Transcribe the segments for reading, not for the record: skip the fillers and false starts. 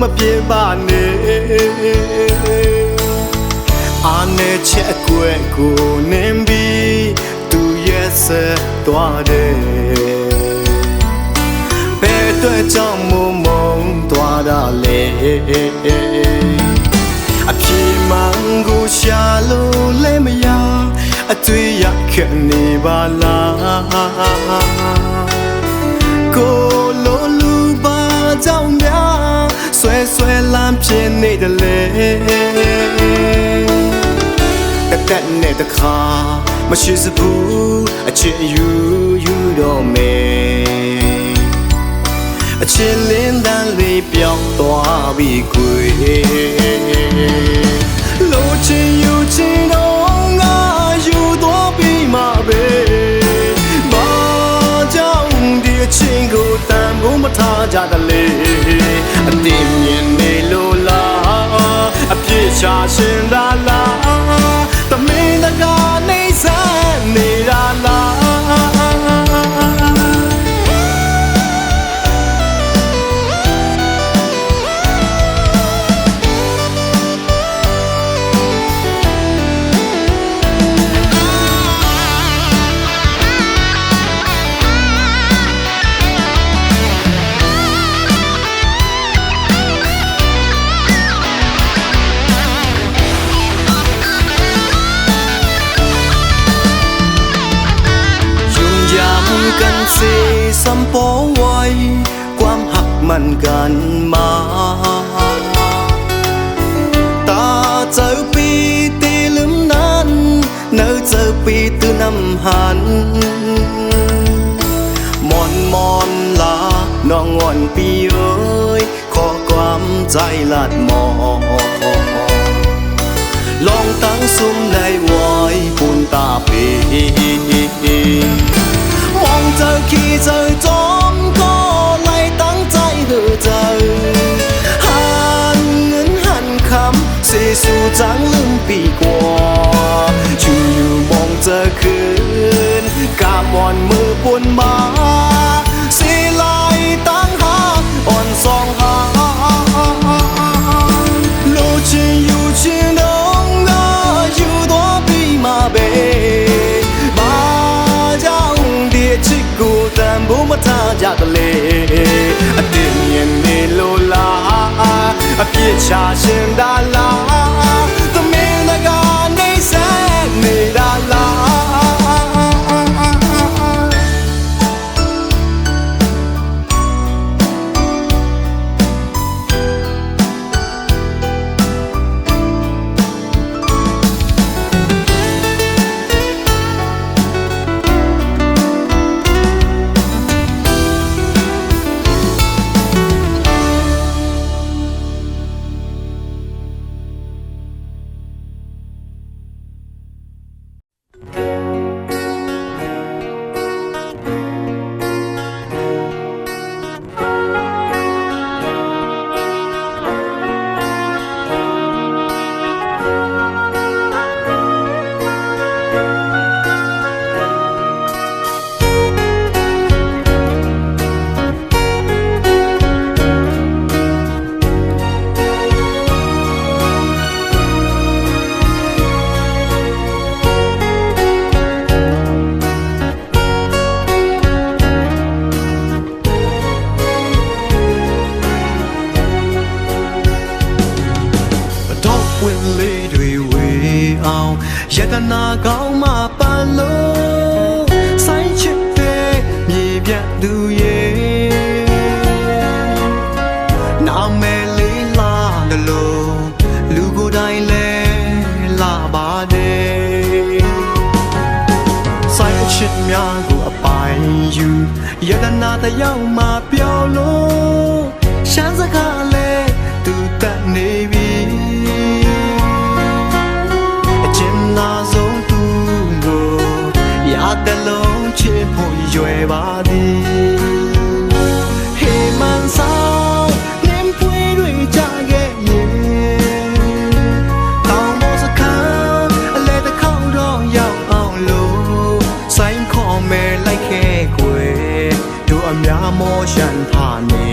မပြေပါနဲ့အာနဲ့ချက်ကွယ်ကိုနင်းပြီးသူရဲ့ဆက်သွားတယ်ဘယ်အတွက်ကြောင့်မုံသွားတာလဲအပြေမှန်ကိုရှာလို့လည်းမရအတွေ့ရခဲ့နေပါလားကိုလိုလူပါကြောင့်များဆွဲလမ်းဖြစ်နေတယ်လေတက်နဲ့တခါမရှိစဘူးအချစ်ယူတော့မယ်အချစ်လင်းတန်းလေးပြောင်းသွားပြီကွယ်လိုချင်ယူချင်တော့ငါယူသွားပြီးမှပဲဘာကြောင့်ဒီအချင်းကိုတန်ဖို့မထားကြတယ်လေအတင်းမြင်နေလို့လားအပြစ်ချရှင်တာလားတမင်းတကားနေစမ်းနေတာလားกันสิสัมปอไว้ความหักมันกันมาตาเจอปีตีลืมนั้นเนื้อเจอปีตื่นน้ำหันมอนลาน้องอ่อนปีเอ้ยขอความใจลาดมอลองตั้งซุ่มในวอยปูนตาปีมองเจอขี้เจอจอมก็เลยตั้งใจเธอเจอหันเงินหันคำสิสู่จังลืมปีกว่าอยู่มองเจอคืนกามอ่อนมือปวนมาสิลายตั้งหาอ่อนสองหาลูกชิอยู่ชิน้องก็อยู่ตัวปีมาเบဘူမထားကြတယ်လေအတင်းမြင်နေလို့လားအပြစ်ချရှင်တာလားသမင်းတကားနေစမ်းနေတာလားယတနာကောင်းမှပန်လို့ဆိုင်ချစ်တဲ့မြေပြတ်သူရဲ့နာမည်လေးလာတယ်လို့လူကိုယ်တိုင်လဲလာပါတယ်ဆိုင်ချစ်များကိုအပိုင်ယူယတနာတယောက်မှပြောလို့ရှမ်းစကားလဲသူတတ်နေပြီနာဆုံးသူကိုရတဲ့လုံးချစ်ဖို့ရွယ်ပါသည်ဟေမန်ဆောင်နင်းပွေတွေကြခဲ့ရင်တောင်ပေါ်စခန်းအလဲတစ်ခေါက်တော့ရောက်အောင်လို့ဆိုင်ခေါ်မယ်လိုက်ခဲ့ကွယ်တို့အများမောရှန်ထားနေ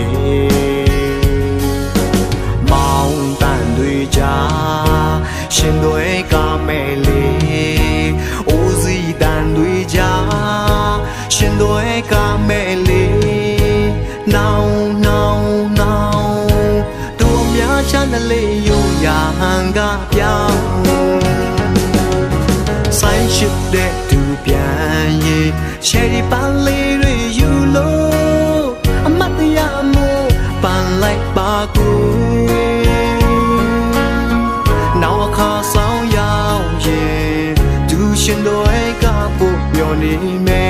ရှယ်ဒီပန်းလေးတွေယူလို့အမတ်တရားမို့ပန်းလိုက်ပါကိုနောက်အခါဆောင်ရောက်ရင်သူရှင်တွေကပို့မျောနေမယ်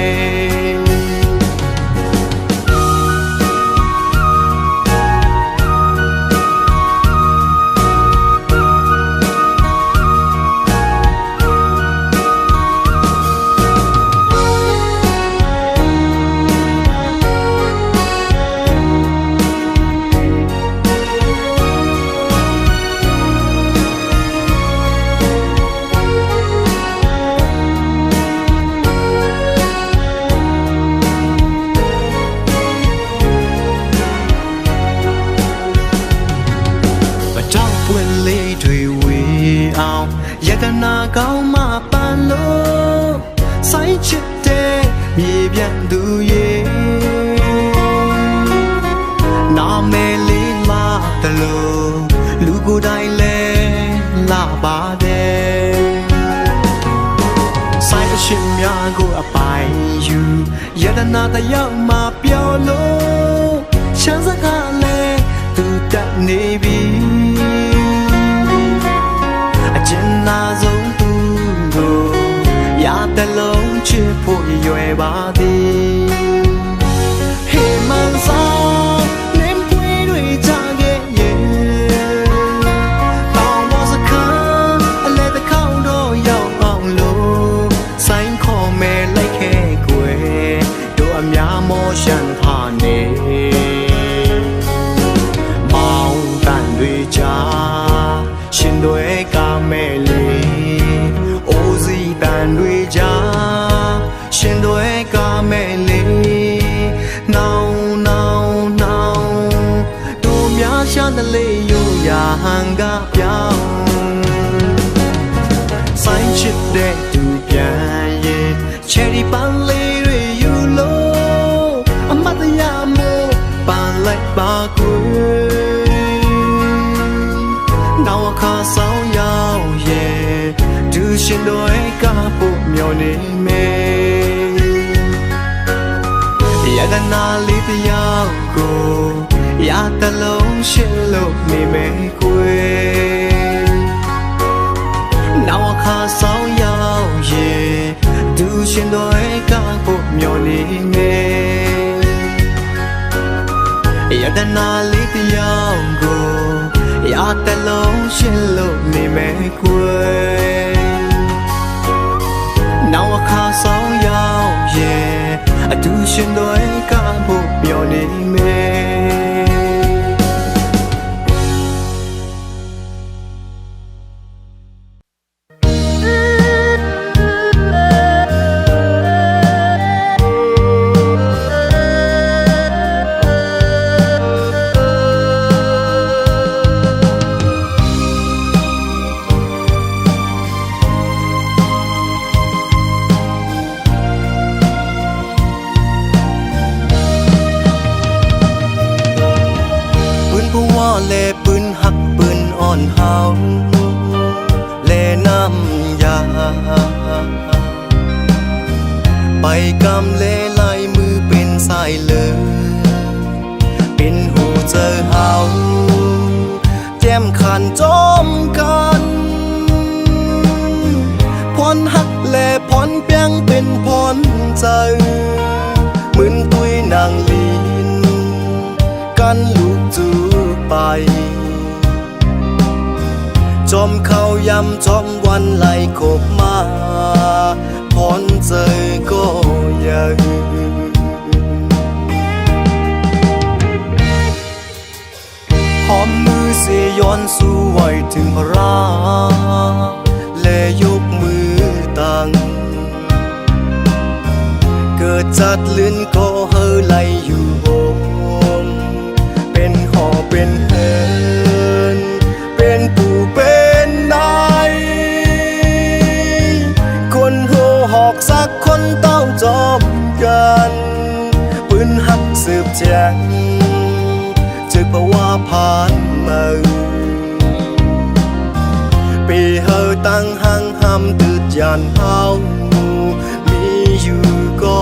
ယတနာကောင်းမှပန်းလို့ဆိုင်ချစ်တဲ့မြေပြန်သူရဲ့နာမည်လေးလာတယ်လို့လူကိုယ်တိုင်လဲလာပါတယ်ဆိုင်အရှင်များကိုအပိုင်ယူယတနာတယောက်မှပြောလို့ချမ်းစကားလဲသူတတ်နေပြီကျင်နာဆုံးသူကိုရတဲ့လုံးချစ်ဖို့ရွယ်ပါသည်ဟေးမန်ဆောင်နင်းပွေးတွေချခဲ့ရဲ့တောင်းမစခါအလဲတစ်ခေါက်တော့ရောက်အောင်လို့ဆိုင်ခေါ်မဲလိုက်ခဲ့ကွယ်တို့အများမောရှန်ဖာနေမောင်တန်တွေချရှင်တွေကမဲ့လေအိုးစီတန်တွေကြာရှင်တွေကမဲ့လေနောင်တို့များရှာတဲ့လေယူရာဟန်ကပြောင်းဆိုင်ချစ်တဲ့သူပြန်ရဲ့ချယ်ရီပန်းလေးတွေယူလို့အမတ်တရားမို့ပန်းလိုက်ပါကွယ်နောက်အခါဆောင်ရောက်ရဲ့သူရှင်တွေကပို့မျောနေမယ်ယတနာလေးတယောက်ကိုရတလုံးရှင်းလို့နေမယ်ကွယ်နောက်အခါဆောင်ရောက်ရဲ့သူရှင်တွေကပို့မျောနေမယ်ယတနာလေးတယောက်ကိုရတဲ့လုံးရှင်းလို့နေမယ်ကွယ်နောက်အခါဆောင်ရောက်ရဲ့အတူရှင်တွေကဖို့မျောနေမယ်และปืนหักปืนอ่อนเฮาและน้ำยาไปกำเล่ลายมือเป็นสายเลยเป็นหูเจอเฮาแจ่มขันจอมกันพรหักและพรเปียงเป็นพรใจเหมือนตุยนางลีนกันลูกจูไปจอมเขายำจอมวันไหลขบมาพรเจอก็ยังหอมมือเสียย้อนสู้ไว้ถึงพระและยกมือตั้งเกิดจัดลื่นก็เฮอไหลอยู่เป็นหอเป็นเฮินเป็นปู่เป็นนายคนโหหอกสักคนเต้าจอมกันปืนหักสืบแจงจึกเพราะว่าผ่านมาปีเฮอตั้งหังห้ำตืดยานเฮามีอยู่ก็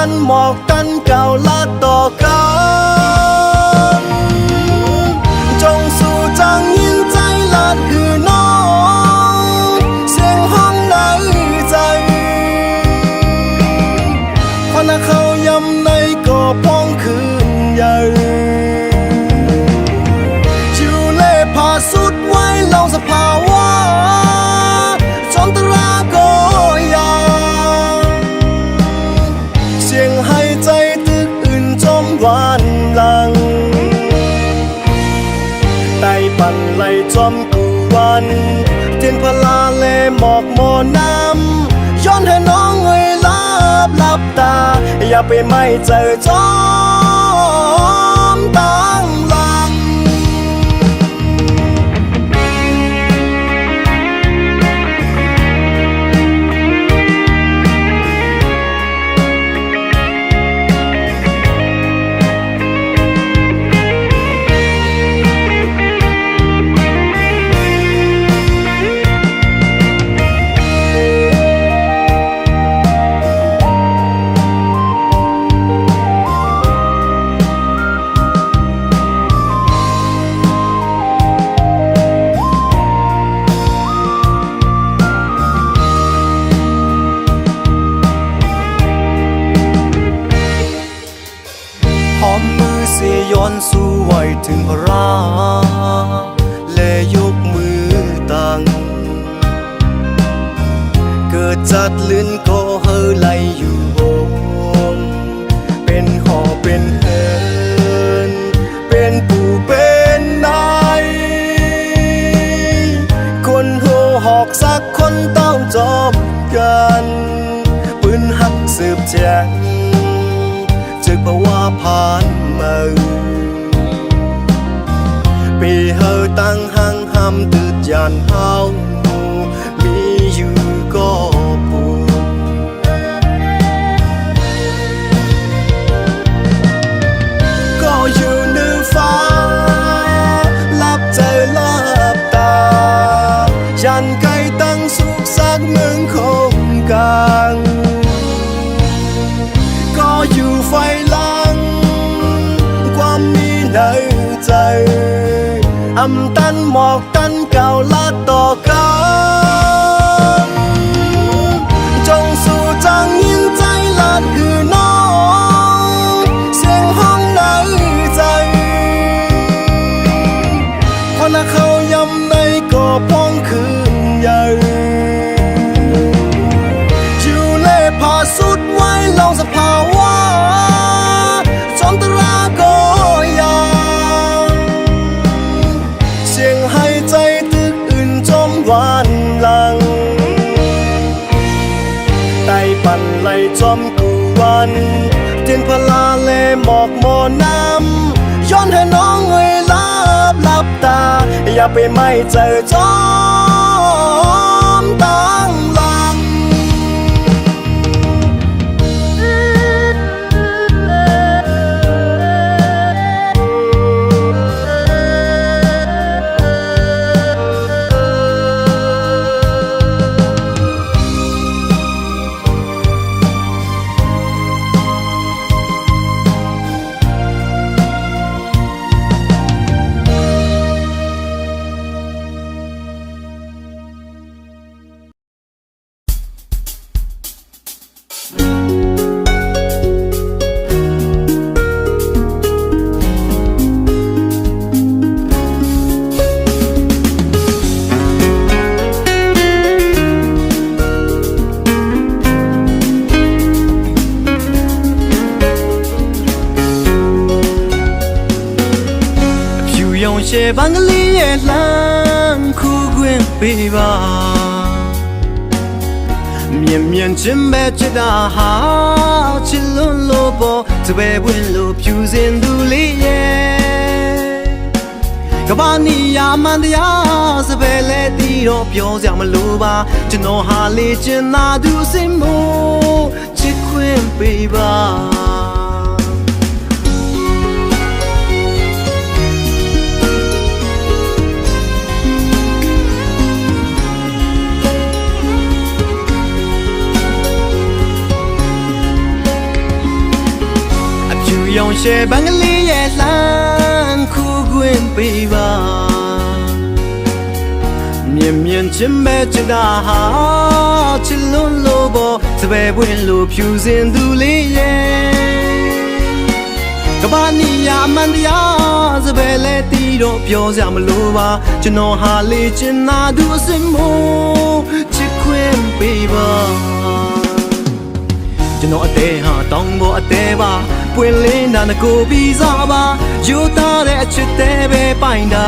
tan mọc tan cao lá to cán trong su trang nhìn trái lạt hư nó xiềng hong nở dày khoan khâu yam nay có phong khương nhờ chiều lê phá sút quay lâu sập phá hoa trong tơ ra có ya xiềng hayใจตึกอื่นจอมหวานลังไต่ปั่นไหลจอมกูวันเทียนพลาเลหมอกหมอน้ำย้อนให้น้องเงยลับตาอย่าไปไม่เจอจอมตั้งลังย้อนสู้ไว้ถึงพระราและยกมือตั้งเกิดจัดลื่นก็เฮอไหลอยู่บนเป็นหอเป็นเฮินเป็นปู่เป็นนายคนโหหอกสักคนต้องจบกันปืนหักสืบแจงจึกเพราะว่าผ่านมาปีเฮอตั้งหังห้ำตืดยานเฮามีอยู่ก็ปูก็อยู่เหนือฟ้าลับใจลับตายันไกลตั้งสุขสักเมืองคงกลางก็อยู่ไฟลังความมีในใจอำตันหมอกตันเก่าละต่อกันจงสู่จางยินใจลาดคือน้องเสียงห้องในใจพอนาเขายำในก็พ้องคืนใหญ่อยู่เล่พาสุดไว้ลองสภาวะจอมตราก็ยาเสียงให้ใจตึกอื่นจอมหวานลังไต่ปั่นไหลจอมกูวันเทียนพลาเลหมอกหมอน้ำย้อนให้น้องเงยลับตาอย่าไปไม่เจอจอมตั้งลังရှေဘင်္ဂလီရဲ့လမ်းခုခွင့်ပေးပါမြင်မြင်ချင်းပဲချစ်တာဟာချစ်လွန်းလို့ပေါ်စပယ်ပွင့်လို့ဖြူစင်သူလေးရဲ့ကဘာနီယာမန်တရားစပယ်လဲတီးတော့ပြောစရာမလိုပါကျွန်တော်ဟာလေချင်သာသူစင်မို့ချစ်ခွင့်ပေးပါ ရှယ်ဘန်ကလေးရဲ့လှမ်းခုခွင့်ပေးပါမြင်မြင်ချင်းမဲ့ချစ်တာဟာချစ်လွန်းလို့ပေါ်စပယ်ပွင့်လို့ဖြူစင်သူလေးရဲ့ကဘာနီယာအမှန်တရားစပယ်လဲတီးတော့ပြောစရာမလိုပါကျွန်တော်ဟာလေချင်နာသူအစင်မို့ချစ်ခွင့်ပေးပါကျွန်တော်အသေးဟာတောင်းပေါ်အသေးပါပွင့်လင်းတာငကိုပြီးစားပါယူသားတဲ့အချစ်သေးပဲပိုင်တာ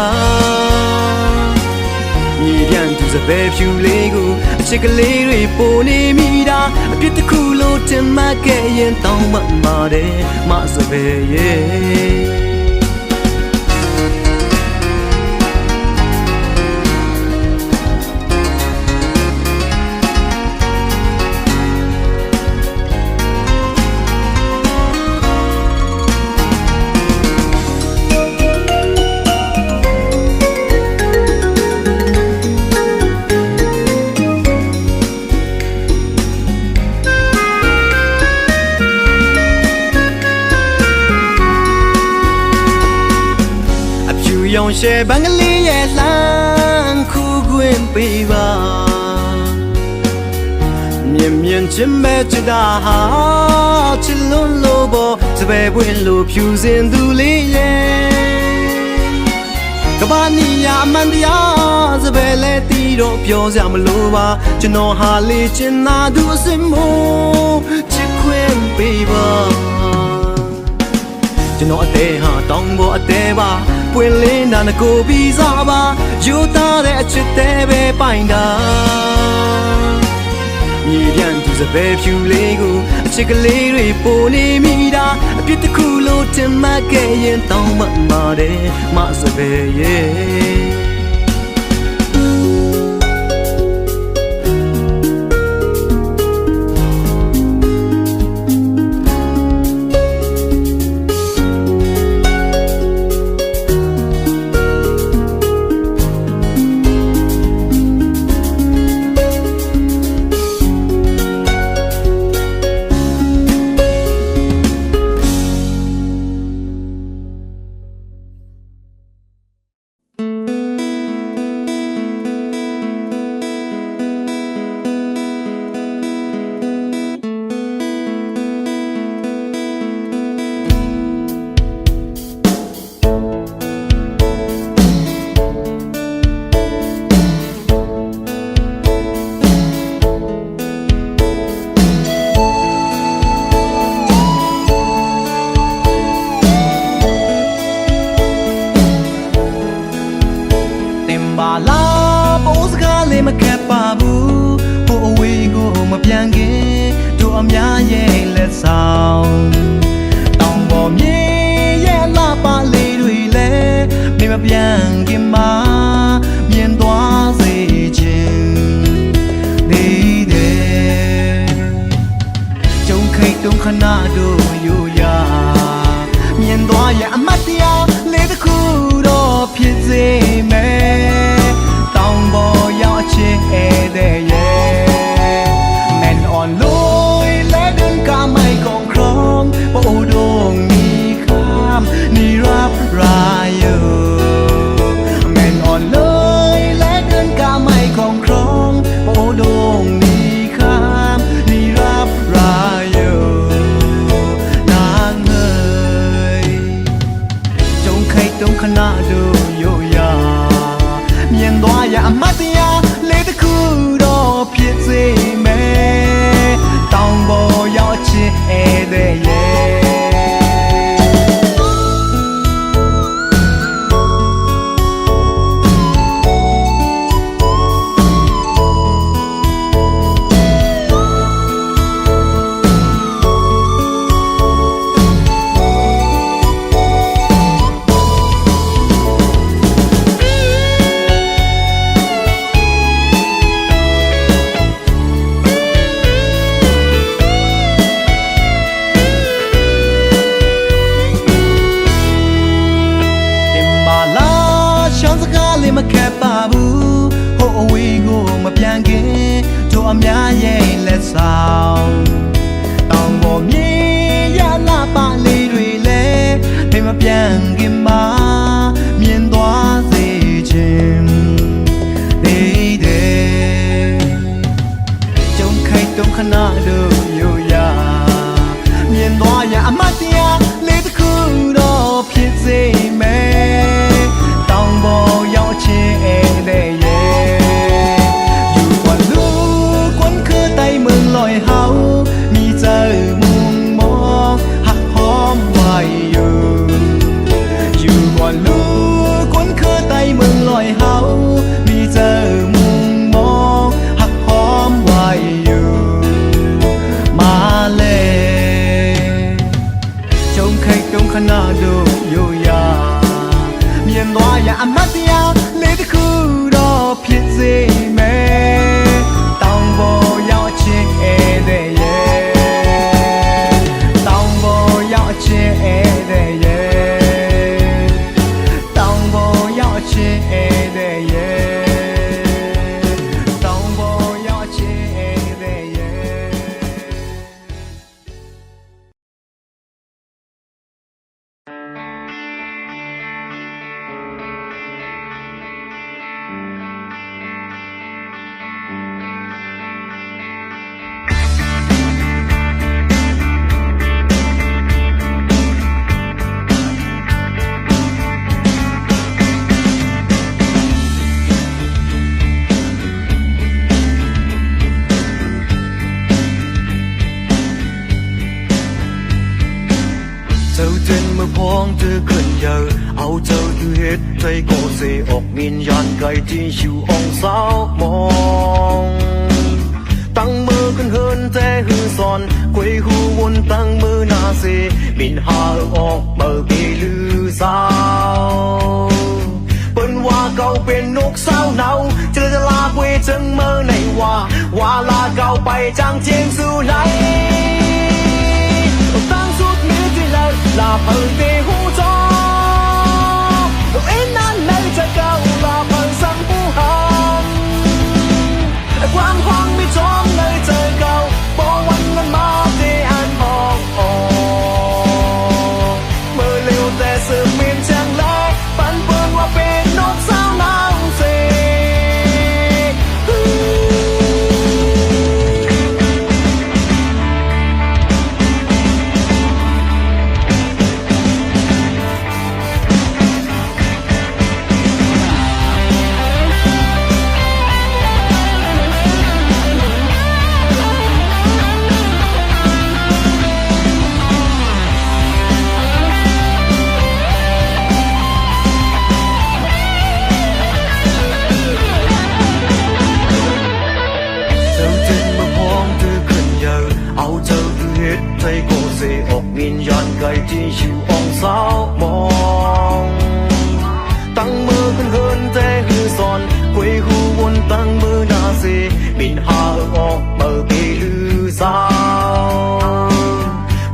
မြေပြန်သူစပယ်ဖြူလေးကိုအချစ်ကလေးတွေပိုနေမိတာအပြစ်တစ်ခုလို့တင်မှတ်ခဲ့ရင်တောင်းမှပါတယ်မစပယ်ရဲ့ရောင်ရှယ်ဘန်ကလေးရဲ့လှမ်းခုခွင့်ပေးပါမြင်မြင်ချင်းမဲ့ချစ်တာဟာချစ်လွန်းလို့ပေါ်စပယ်ပွင့်လို့ဖြူစင်သူလေးရဲ့ကဘာနီယာအမှန်တရားစပယ်လဲတီးတော့ပြောစရာမလိုပါကျွန်တော်ဟာလေချင်နာသူအစင်မို့ချစ်ခွင့်ပေးပါကျွန်တော်အသေးဟာတောင်းပေါ်အသေးပါပွင့်လင်းတာငကိုပြီးစားပါယူသားတဲ့အချစ်သေးပဲပိုင်တာမြေပြန်သူစပယ်ဖြူလေးကိုအချစ်ကလေးတွေပိုနေမိတာအပြစ်တစ်ခုလို့တင်မှတ်ခဲ့ရင်တောင်းမှပါတယ်မစပယ်ရဲ့မခက်ပါဘူးဟိုအဝေးကိုမပြန်ခင်တို့အများရဲ့လက်ဆောင်တောင်ပေါ်မြေရဲ့လာပါလေးတွေလည်းမင်းမပြန်ခင်မှာမြင်သွားစေခြင်းနေတယ်ကြုံခိတ်တုံခဏတို့ယူရမြင်သွားရဲ့အမတ်တရားလေးတစ်ခုတော့ဖြစ်စေမယ်တောင်ပေါ်ရောက်ချစ်တဲ့ရဲ့ Men on လို့လဲဒန်ကမိုင်ကုန်ခရုံးပို့ဒုံနီခမ်နီရပ်ရာယ Men on လို့လဲဒန်ကမိုင်ကုန်ခရုံးပို့ဒုံနီခမ်နီရပ်ရာယနာငယ်ကြုံခိတ်တုံခဏတို့ရိုရမြင်သွားရအမတ်တရားလေးတစ်ခုတော့ဖြစ်စေမယ်တောင်ပေါ်ရောက်ချစ်တဲ့ရဲ့မခက်ပါဘူးဟိုအဝေးကိုမပြန်ခင်တို့အများရဲ့လက်ဆောင်တောင်ပေါ်မြေရလာပါလေးတွေလဲ给妈面多最近，对对，就开动看那都有呀，面多呀阿妈的呀，你的苦都偏最美，当我要切的耶。ลอยเฮามีเจอมุมมองหักหอมไว้อยู่ก่อนลูกคนเคยไต่เมืองลอยเฮามีเจอมุมมองหักหอมไว้มาเลยจงเคยตรงขนาดดูอยู่ยาเมียนว่าอย่ามาเตียเลยที่คือรอเพียงสิแม่ต้องบอก要切的耶，当我要切的耶，当我要切的耶，当我要切的耶。就正沒旁着群遊，歐洲要血推過四惡面人計天笑昂手望。當mơ con hơn thế hư son quê hú buồn tăng mơ na xê miền hà ọc mơ bì lư sao bên hoa cầu bên nốt sao nào chờจะลาquê chân mơ này hoa là cầu bay trang chiến du này tăng suốt miễn chỉ là phần về hú gió đồ em nan nơi trời cao là phần sân phú hồng quang hoang mi trong nơi trời cao bỏ quanh ngân ma để an hồn mơ liều tè sự miền chẳng lẽ bắn vương qua bên nốt sao nào gì thấy cô sẽ ọc miền dàn cây chỉ chịu ông sao mong tăng mơ con hơn thế hư son quê hú buồn tăng mơ na xê miền hà ọc mơ bì lư sao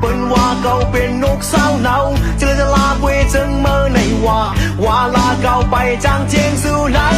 bên hoa cầu bên nốt sao nào chờจะลาquê chân mơ này hoa là cầu bay trang chiến du này